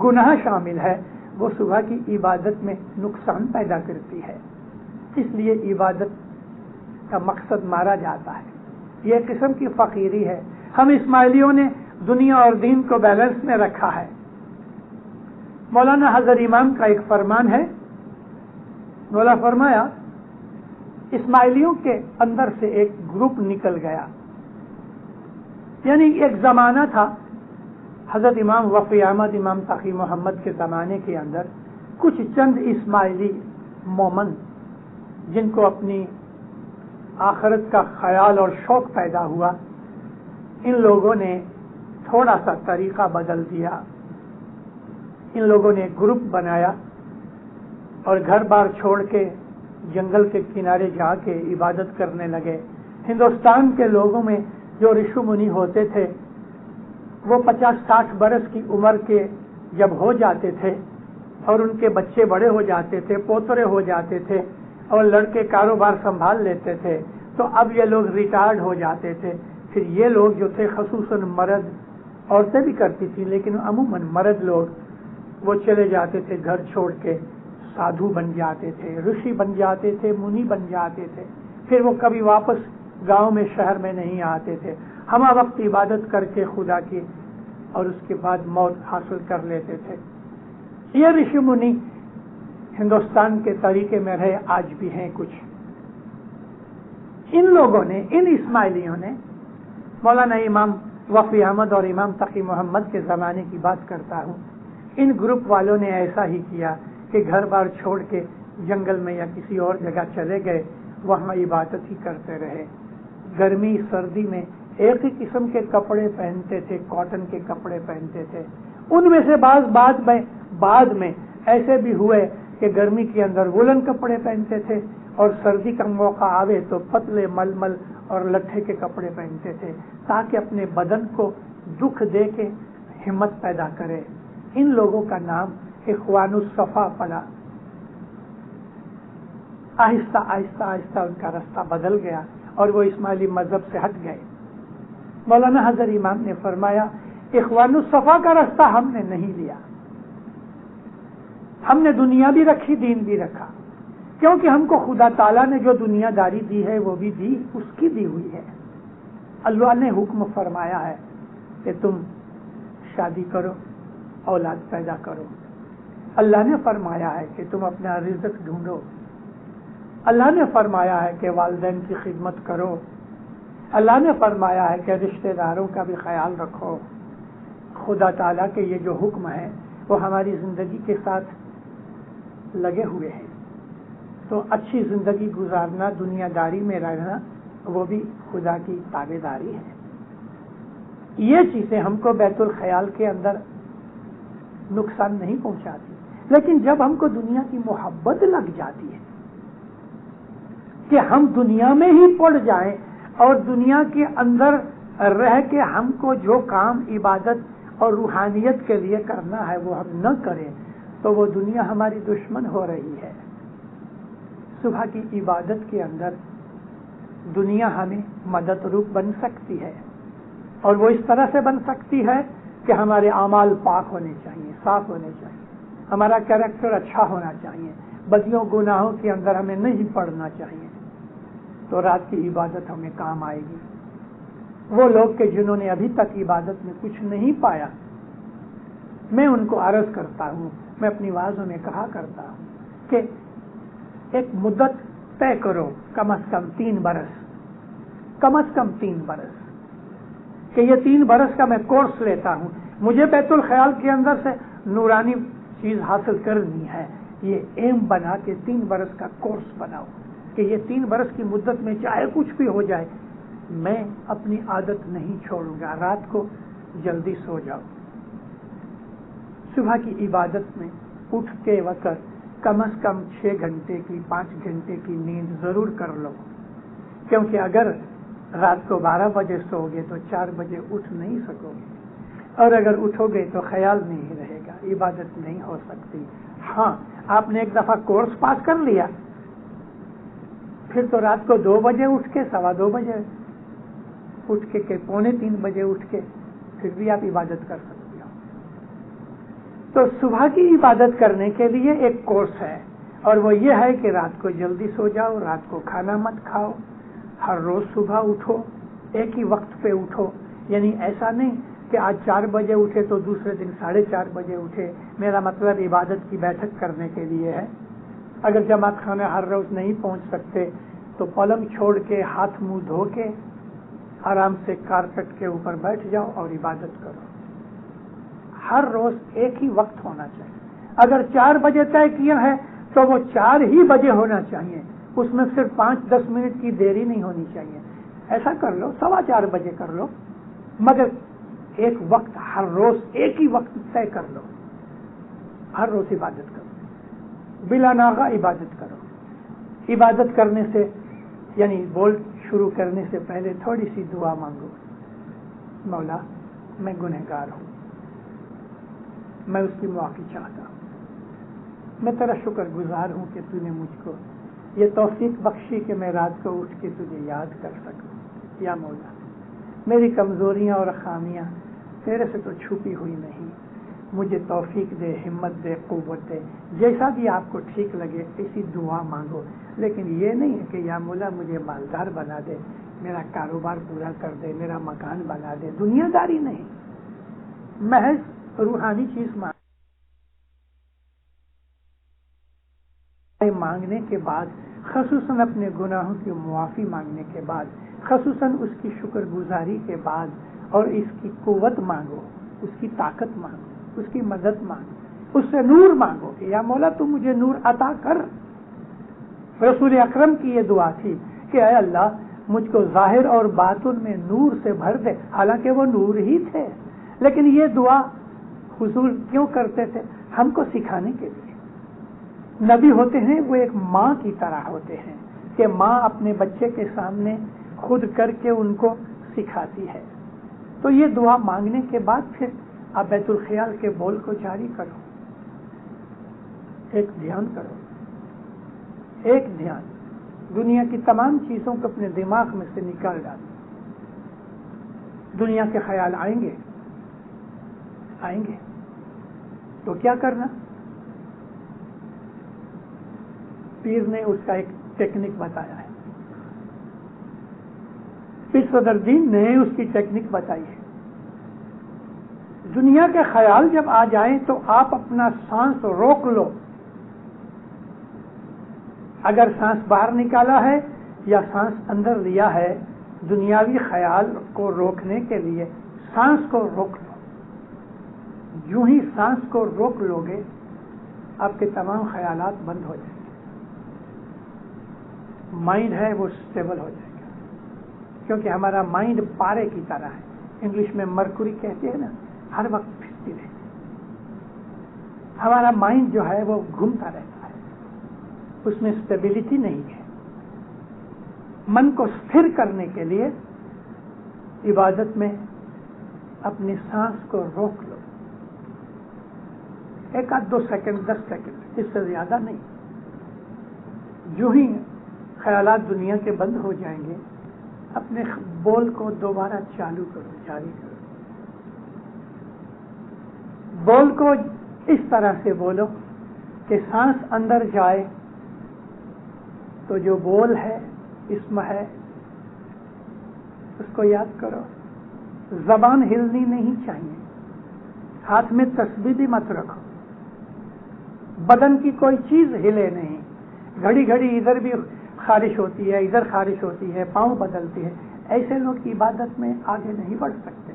گناہ شامل ہے وہ صبح کی عبادت میں نقصان پیدا کرتی ہے، اس لیے عبادت کا مقصد مارا جاتا ہے۔ یہ قسم کی فقیری ہے۔ ہم اسماعیلیوں نے دنیا اور دین کو بیلنس میں رکھا ہے۔ مولانا حضرت امام کا ایک فرمان ہے، مولا فرمایا اسماعیلیوں کے اندر سے ایک گروپ نکل گیا، یعنی ایک زمانہ تھا حضرت امام وفی احمد امام تقی محمد کے زمانے کے اندر کچھ چند اسماعیلی مومن جن کو اپنی آخرت کا خیال اور شوق پیدا ہوا، ان لوگوں نے تھوڑا سا طریقہ بدل دیا۔ ان لوگوں نے گروپ بنایا اور گھر بار چھوڑ کے جنگل کے کنارے جا کے عبادت کرنے لگے۔ ہندوستان کے لوگوں میں جو رشی منی ہوتے تھے وہ 50-60 برس کی عمر کے جب ہو جاتے تھے اور ان کے بچے بڑے ہو جاتے تھے، پوترے ہو جاتے تھے اور لڑکے کاروبار سنبھال لیتے تھے، تو اب یہ لوگ ریٹائرڈ ہو جاتے تھے۔ پھر یہ لوگ جو تھے خصوصاً مرد، عورتیں بھی کرتی تھیں لیکن عموماً مرد لوگ، وہ چلے جاتے تھے گھر چھوڑ کے، سادھو بن جاتے تھے، رشی بن جاتے تھے، منی بن جاتے تھے، پھر وہ کبھی واپس گاؤں میں شہر میں نہیں آتے تھے، ہمہ وقت عبادت کر کے خدا کی اور اس کے بعد موت حاصل کر لیتے تھے۔ یہ رشی منی ہندوستان کے طریقے میں رہے، آج بھی ہیں کچھ۔ ان لوگوں نے، ان اسماعیلیوں نے، مولانا امام وفی احمد اور امام تقی محمد کے زمانے کی بات کرتا ہوں، ان گروپ والوں نے ایسا ہی کیا کہ گھر بار چھوڑ کے جنگل میں یا کسی اور جگہ چلے گئے، وہاں عبادت ہی کرتے رہے۔ گرمی سردی میں ایک ہی قسم کے کپڑے پہنتے تھے، کاٹن کے کپڑے پہنتے تھے۔ ان میں سے بعد میں ایسے بھی ہوئے کہ گرمی کے اندر وولن کپڑے پہنتے تھے اور سردی کا موقع آوے تو پتلے ململ اور لٹھے کے کپڑے پہنتے تھے تاکہ اپنے بدن کو دکھ دے کے ہمت پیدا کرے۔ ان لوگوں کا نام اخوان الصفا پڑا۔ آہستہ آہستہ آہستہ ان کا راستہ بدل گیا اور وہ اسماعیلی مذہب سے ہٹ گئے۔ مولانا حضرت امام نے فرمایا اخوان الصفا کا راستہ ہم نے نہیں لیا، ہم نے دنیا بھی رکھی، دین بھی رکھا، کیونکہ ہم کو خدا تعالیٰ نے جو دنیا داری دی ہے وہ بھی دی، اس کی دی ہوئی ہے۔ اللہ نے حکم فرمایا ہے کہ تم شادی کرو، اولاد پیدا کرو۔ اللہ نے فرمایا ہے کہ تم اپنا رزق ڈھونڈو۔ اللہ نے فرمایا ہے کہ والدین کی خدمت کرو۔ اللہ نے فرمایا ہے کہ رشتہ داروں کا بھی خیال رکھو۔ خدا تعالیٰ کے یہ جو حکم ہے وہ ہماری زندگی کے ساتھ لگے ہوئے ہیں، تو اچھی زندگی گزارنا، دنیا داری میں رہنا، وہ بھی خدا کی تابع داری ہے۔ یہ چیزیں ہم کو بیت الخیال کے اندر نقصان نہیں پہنچاتی، لیکن جب ہم کو دنیا کی محبت لگ جاتی ہے کہ ہم دنیا میں ہی پڑ جائیں اور دنیا کے اندر رہ کے ہم کو جو کام عبادت اور روحانیت کے لیے کرنا ہے وہ ہم نہ کریں، تو وہ دنیا ہماری دشمن ہو رہی ہے۔ صبح کی عبادت کے اندر دنیا ہمیں مدد روپ بن سکتی ہے، اور وہ اس طرح سے بن سکتی ہے کہ ہمارے اعمال پاک ہونے چاہیے، صاف ہونے چاہیے، ہمارا کیریکٹر اچھا ہونا چاہیے، بدیوں گناہوں کے اندر ہمیں نہیں پڑنا چاہیے، تو رات کی عبادت ہمیں کام آئے گی۔ وہ لوگ کہ جنہوں نے ابھی تک عبادت میں کچھ نہیں پایا، میں ان کو عرض کرتا ہوں، میں اپنی وعظوں میں کہا کرتا ہوں کہ ایک مدت طے کرو، کم از کم 3 برس، کم از کم 3 برس، کہ یہ 3 برس کا میں کورس لیتا ہوں، مجھے بیت الخیال کے اندر سے نورانی چیز حاصل کرنی ہے۔ یہ ایم بنا کے 3 برس کا کورس بناؤ کہ یہ 3 برس کی مدت میں چاہے کچھ بھی ہو جائے، میں اپنی عادت نہیں چھوڑوں گا، رات کو جلدی سو جاؤ۔ صبح کی عبادت میں اٹھ کے وقت کم از کم 6 گھنٹے کی 5 گھنٹے کی نیند ضرور کر لو، کیونکہ اگر رات کو 12 بجے سو گے تو 4 بجے اٹھ نہیں سکو گے، اور اگر اٹھو گے تو خیال نہیں رہے گا، عبادت نہیں ہو سکتی۔ ہاں، آپ نے ایک دفعہ کورس پاس کر لیا، پھر تو رات کو 2 بجے اٹھ کے، 2:15 بجے اٹھ کے، کہ 2:45 بجے اٹھ کے پھر بھی آپ عبادت کر سکتے ہو۔ تو صبح کی عبادت کرنے کے لیے ایک کورس ہے، اور وہ یہ ہے کہ رات کو جلدی سو جاؤ، رات کو کھانا مت کھاؤ، ہر روز صبح اٹھو، ایک ہی وقت پہ اٹھو، یعنی ایسا نہیں کہ آج 4 بجے اٹھے تو دوسرے دن 4:30 بجے اٹھے۔ میرا مطلب عبادت کی بیٹھک کرنے کے لیے ہے۔ اگر جماعت خانے ہر روز نہیں پہنچ سکتے تو پلنگ چھوڑ کے، ہاتھ منہ دھو کے، آرام سے کارپیٹ کے اوپر بیٹھ جاؤ اور عبادت کرو۔ ہر روز ایک ہی وقت ہونا چاہیے۔ اگر 4 بجے طے کیا ہے تو وہ 4 ہی بجے ہونا چاہیے، اس میں صرف 5-10 منٹ کی دیری نہیں ہونی چاہیے۔ ایسا کر لو، 4:15 بجے کر لو، مگر ایک وقت ہر روز ایک ہی وقت طے کر لو، ہر روز عبادت کرو، بلا ناغہ عبادت کرو۔ عبادت کرنے سے یعنی بول شروع کرنے سے پہلے تھوڑی سی دعا مانگو، مولا میں گنہگار ہوں، میں اس کی معافی چاہتا ہوں، میں تیرا شکر گزار ہوں کہ تو نے مجھ کو یہ توفیق بخشی کہ میں رات کو اٹھ کے تجھے یاد کر سکوں۔ یا مولا، میری کمزوریاں اور خامیاں تیرے سے تو چھپی ہوئی نہیں، مجھے توفیق دے، ہمت دے، قوت دے، جیسا بھی آپ کو ٹھیک لگے اسی دعا مانگو، لیکن یہ نہیں ہے کہ یا مولا مجھے مالدار بنا دے، میرا کاروبار پورا کر دے، میرا مکان بنا دے۔ دنیا داری نہیں، محض روحانی چیز مانگنے کے بعد، خصوصاً اپنے گناہوں کی معافی مانگنے کے بعد، خصوصاً اس کی شکر گزاری کے بعد، اور اس کی قوت مانگو، اس کی طاقت مانگو، اس کی مدد مانگو، اس سے نور مانگو کہ یا مولا تو مجھے نور عطا کر۔ رسول اکرم کی یہ دعا تھی کہ اے اللہ مجھ کو ظاہر اور باطن میں نور سے بھر دے، حالانکہ وہ نور ہی تھے، لیکن یہ دعا حضور کیوں کرتے تھے؟ ہم کو سکھانے کے لیے۔ نبی ہوتے ہیں وہ ایک ماں کی طرح ہوتے ہیں کہ ماں اپنے بچے کے سامنے خود کر کے ان کو سکھاتی ہے۔ تو یہ دعا مانگنے کے بعد پھر آپ بیت الخیال کے بول کو جاری کرو، ایک دھیان کرو، ایک دھیان، دنیا کی تمام چیزوں کو اپنے دماغ میں سے نکال ڈالو۔ دنیا کے خیال آئیں گے تو کیا کرنا؟ پیر نے اس کا ایک ٹیکنک بتایا ہے، پیر صدر الدین نے اس کی ٹیکنک بتائی ہے۔ دنیا کے خیال جب آ جائیں تو آپ اپنا سانس روک لو، اگر سانس باہر نکالا ہے یا سانس اندر لیا ہے، دنیاوی خیال کو روکنے کے لیے سانس کو روک لو۔ یوں ہی سانس کو روک لو گے آپ کے تمام خیالات بند ہو جائیں گے، مائنڈ ہے وہ اسٹیبل ہو جائے گا، کیونکہ ہمارا مائنڈ پارے کی طرح ہے، انگلش میں مرکوری کہتے ہیں نا، ہر وقت پھرتی رہتی ہے۔ ہمارا مائنڈ جو ہے وہ گھومتا رہتا ہے، اس میں اسٹیبلٹی نہیں ہے۔ من کو استھر کرنے کے لیے عبادت میں اپنی سانس کو روک لو، 1 آدھ 2 سیکنڈ 10 سیکنڈ، اس سے زیادہ نہیں۔ جو ہی خیالات دنیا کے بند ہو جائیں گے، اپنے بول کو دوبارہ چالو کرو، جاری کرو۔ بول کو اس طرح سے بولو کہ سانس اندر جائے تو جو بول ہے، اسم ہے، اس کو یاد کرو۔ زبان ہلنی نہیں چاہیے، ہاتھ میں تسبیح بھی مت رکھو، بدن کی کوئی چیز ہلے نہیں، گھڑی گھڑی ادھر بھی خارش ہوتی ہے، ادھر خارش ہوتی ہے، پاؤں بدلتی ہے، ایسے لوگ عبادت میں آگے نہیں بڑھ سکتے۔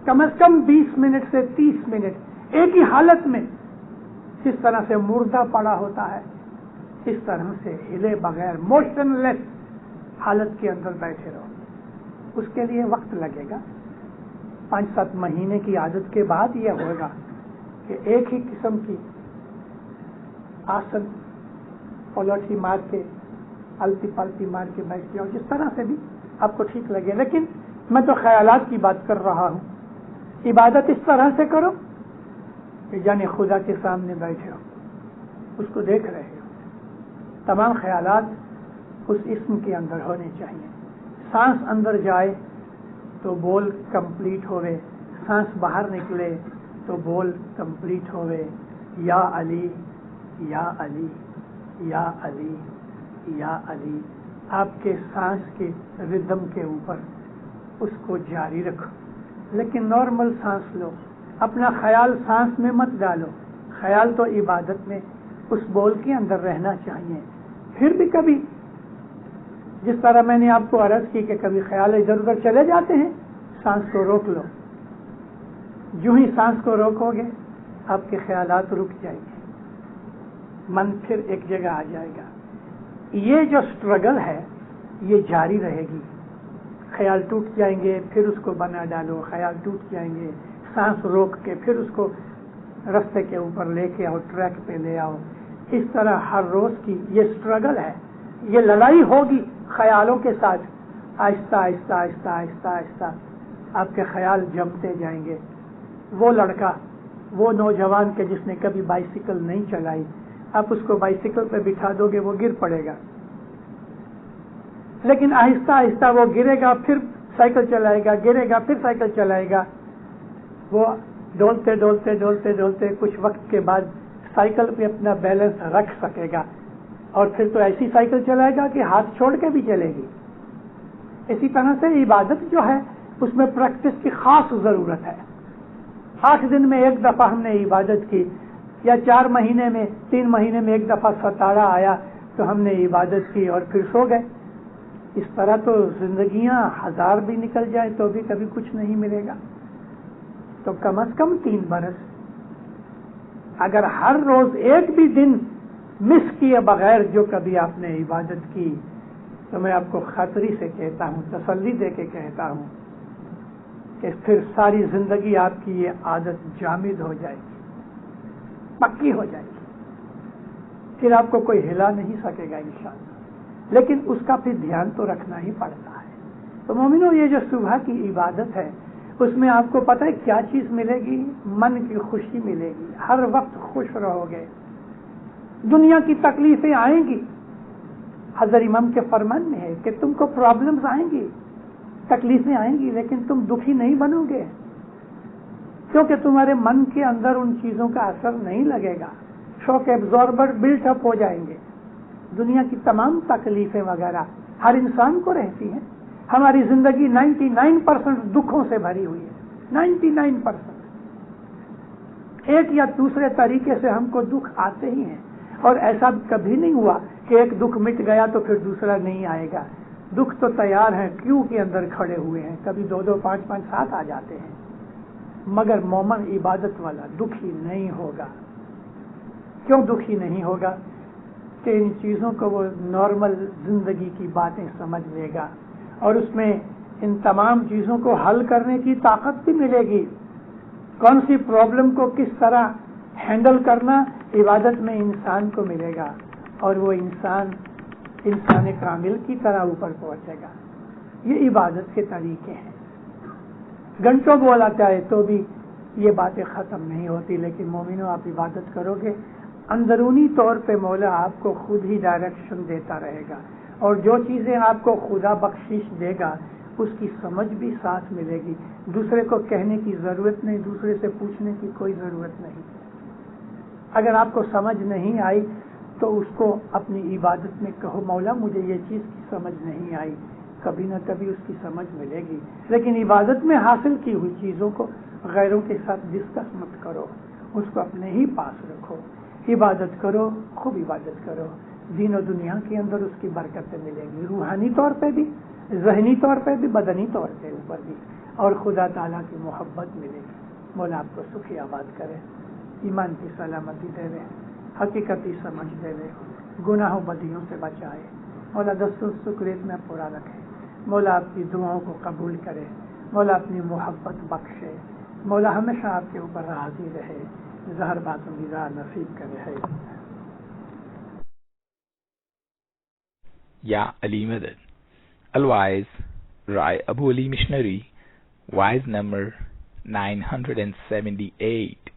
کم از کم 20 منٹ سے 30 منٹ ایک ہی حالت میں، جس طرح سے مردہ پڑا ہوتا ہے اس طرح سے ہلے بغیر موشن لیس حالت کے اندر بیٹھے رہو۔ اس کے لیے وقت لگے گا، 5-7 مہینے کی عادت کے بعد یہ ہوگا کہ ایک ہی قسم کی آسن پلوٹھی مار کے، الٹی پلٹی مار کے بیٹھ جاؤ، جس طرح سے بھی آپ کو ٹھیک لگے۔ لیکن میں تو خیالات کی بات کر رہا ہوں۔ عبادت اس طرح سے کرو کہ یعنی خدا کے سامنے بیٹھے ہو، اس کو دیکھ رہے ہو، تمام خیالات اس اسم کے اندر ہونے چاہیے۔ سانس اندر جائے تو بول کمپلیٹ ہوئے، سانس باہر نکلے تو بول کمپلیٹ ہوئے۔ یا علی یا علی یا علی یا علی، آپ کے سانس کے ردم کے اوپر اس کو جاری رکھو، لیکن نارمل سانس لو، اپنا خیال سانس میں مت ڈالو۔ خیال تو عبادت میں اس بول کے اندر رہنا چاہیے۔ پھر بھی کبھی، جس طرح میں نے آپ کو عرض کی کہ کبھی خیال ادھر ادھر چلے جاتے ہیں، سانس کو روک لو۔ جو ہی سانس کو روکو گے آپ کے خیالات رک جائیں گے، من پھر ایک جگہ آ جائے گا۔ یہ جو سٹرگل ہے یہ جاری رہے گی۔ خیال ٹوٹ جائیں گے، پھر اس کو بنا ڈالو، خیال ٹوٹ جائیں گے، سانس روک کے پھر اس کو رستے کے اوپر لے کے آؤ، ٹریک پہ لے آؤ۔ اس طرح ہر روز کی یہ سٹرگل ہے، یہ لڑائی ہوگی خیالوں کے ساتھ۔ آہستہ آہستہ آہستہ آہستہ آہستہ آپ کے خیال جمتے جائیں گے۔ وہ لڑکا، وہ نوجوان کہ جس نے کبھی بائیسیکل نہیں چلائی، آپ اس کو بائیسیکل پہ بٹھا دو گے وہ گر پڑے گا، لیکن آہستہ آہستہ وہ گرے گا، پھر سائیکل چلائے گا، گرے گا، پھر سائیکل چلائے گا۔ وہ ڈولتے ڈولتے ڈولتے ڈولتے کچھ وقت کے بعد سائیکل پہ اپنا بیلنس رکھ سکے گا، اور پھر تو ایسی سائیکل چلائے گا کہ ہاتھ چھوڑ کے بھی چلے گی۔ اسی طرح سے عبادت جو ہے اس میں پریکٹس کی خاص ضرورت ہے۔ 8 دن میں ایک دفعہ ہم نے عبادت کی، یا 4 مہینے میں 3 مہینے میں ایک دفعہ ستارہ آیا تو ہم نے عبادت کی اور پھر سو گئے۔ اس طرح تو زندگیاں 1000 بھی نکل جائے تو بھی کبھی کچھ نہیں ملے گا۔ تو کم از کم 3 برس، اگر ہر روز ایک بھی دن مس کیے بغیر جو کبھی آپ نے عبادت کی، تو میں آپ کو خطری سے کہتا ہوں، تسلی دے کے کہتا ہوں کہ پھر ساری زندگی آپ کی یہ عادت جامد ہو جائے گی، پکی ہو جائے گی، پھر آپ کو کوئی ہلا نہیں سکے گا انشاءاللہ۔ لیکن اس کا پھر دھیان تو رکھنا ہی پڑتا ہے۔ تو مومنو، یہ جو صبح کی عبادت ہے اس میں آپ کو پتہ ہے کیا چیز ملے گی؟ من کی خوشی ملے گی، ہر وقت خوش رہو گے۔ دنیا کی تکلیفیں آئیں گی، حضرت امام کے فرمان میں ہے کہ تم کو پرابلمز آئیں گی، تکلیفیں آئیں گی، لیکن تم دکھی نہیں بنو گے، کیونکہ تمہارے من کے اندر ان چیزوں کا اثر نہیں لگے گا۔ شوق ایبزاربر بلٹ اپ ہو جائیں گے، دنیا کی تمام تکلیفیں وغیرہ ہر انسان کو رہتی ہیں. ہماری زندگی 99% دکھوں سے بھری ہوئی ہے. 99% ایک یا دوسرے طریقے سے ہم کو دکھ آتے ہی ہیں. اور ایسا کبھی نہیں ہوا کہ ایک دکھ مٹ گیا تو پھر دوسرا نہیں آئے گا. دکھ تو تیار ہیں، کیوں کے اندر کھڑے ہوئے ہیں. کبھی 2 5 7 آ جاتے ہیں. مگر مومن عبادت والا دکھی نہیں ہوگا. کیوں دکھی نہیں ہوگا؟ کہ ان چیزوں کو وہ نارمل زندگی کی باتیں سمجھ لے گا اور اس میں ان تمام چیزوں کو حل کرنے کی طاقت بھی ملے گی. کون سی پرابلم کو کس طرح ہینڈل کرنا عبادت میں انسان کو ملے گا اور وہ انسان کامل کی طرح اوپر پہنچے گا. یہ عبادت کے طریقے ہیں. گھنٹوں بولا جائے تو بھی یہ باتیں ختم نہیں ہوتی. لیکن مومنوں، آپ عبادت کرو گے، اندرونی طور پہ مولا آپ کو خود ہی ڈائریکشن دیتا رہے گا اور جو چیزیں آپ کو خدا بخشش دے گا اس کی سمجھ بھی ساتھ ملے گی. دوسرے کو کہنے کی ضرورت نہیں، دوسرے سے پوچھنے کی کوئی ضرورت نہیں. اگر آپ کو سمجھ نہیں آئی تو اس کو اپنی عبادت میں کہو، مولا مجھے یہ چیز کی سمجھ نہیں آئی. کبھی نہ کبھی اس کی سمجھ ملے گی. لیکن عبادت میں حاصل کی ہوئی چیزوں کو غیروں کے ساتھ ڈسکس مت کرو، اس کو اپنے ہی پاس رکھو. عبادت کرو، خوب عبادت کرو. دین و دنیا کے اندر اس کی برکتیں ملیں گی، روحانی طور پہ بھی، ذہنی طور پہ بھی، بدنی طور پہ اوپر بھی، اور خدا تعالیٰ کی محبت ملے گی. مولا آپ کو سکھی آباد کرے، ایمان کی سلامتی دے دے، حقیقتی سمجھ دے دے، گناہوں بدیوں سے بچائے. مولا دستور سکریت میں پورا رکھے. مولا آپ کی دعاؤں کو قبول کرے. مولا اپنی محبت بخشے. مولا ہمیشہ آپ کے اوپر راضی رہے، ظاہر باطن دیدار نصیب کرے. ہے یا علی مدد. الوائز رائے ابو علی مشنری, wise number 978.